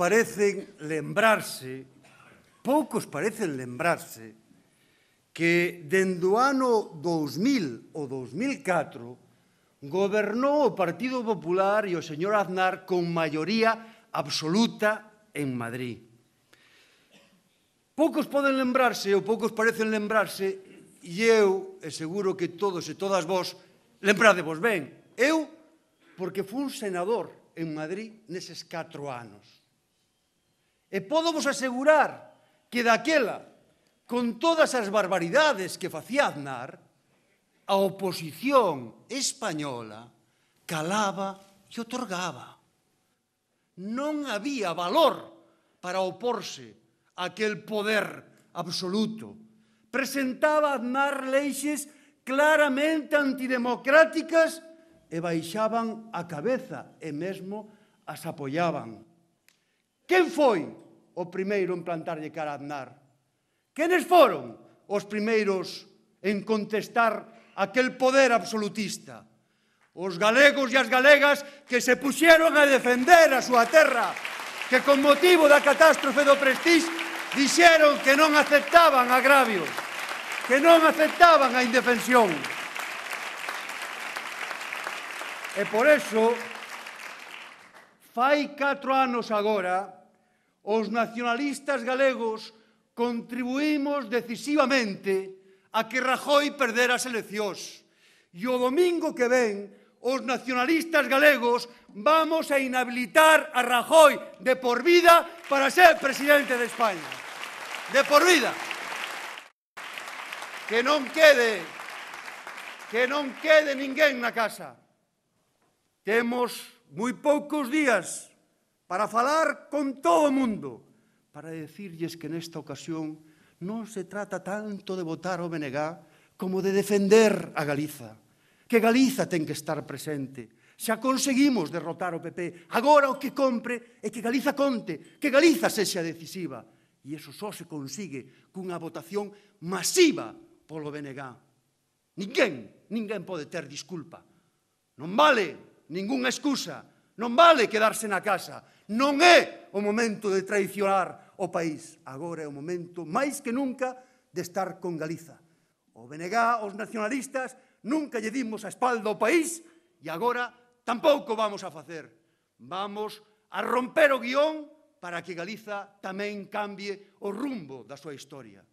parecen lembrarse que dende o ano 2000 ou 2004 gobernou o Partido Popular e o señor Aznar con maioría absoluta en Madrid. Poucos poden lembrarse ou poucos parecen lembrarse, e eu, e seguro que todos e todas vos, lembradevos ben. Eu, porque fui un senador en Madrid neses 4 anos. E podo vos asegurar que daquela, con todas as barbaridades que facía Aznar, a oposición española calaba e otorgaba. Non había valor para oporse a aquel poder absoluto. Presentaba Aznar leixes claramente antidemocráticas e baixaban a cabeza e mesmo as apoiaban. Quen foi o primeiro en plantarlle cara a Aznar? Quenes foron os primeiros en contestar aquel poder absolutista? Os galegos e as galegas que se puxeron a defender a súa terra, que con motivo da catástrofe do Prestige dixeron que non aceptaban agravios, que non aceptaban a indefensión. E por eso, fai 4 anos agora, os nacionalistas galegos contribuímos decisivamente a que Rajoy perdera as eleccións. E o domingo que ven, os nacionalistas galegos vamos a inhabilitar a Rajoy de por vida para ser presidente de España. De por vida. Que non quede ninguén na casa. Temos moi poucos días para falar con todo o mundo, para decirlles que nesta ocasión non se trata tanto de votar o BNG como de defender a Galiza, que Galiza ten que estar presente. Xa conseguimos derrotar o PP, agora o que compre é que Galiza conte, que Galiza sexa decisiva. E iso só se consigue cunha votación masiva polo BNG. Ninguén pode ter disculpa. Non vale ningunha excusa, non vale quedarse na casa. Non é o momento de traicionar o país. Agora é o momento, máis que nunca, de estar con Galiza. O BNG, os nacionalistas, nunca lle dimos a espalda ao país e agora tampouco vamos a facer. Vamos a romper o guión para que Galiza tamén cambie o rumbo da súa historia.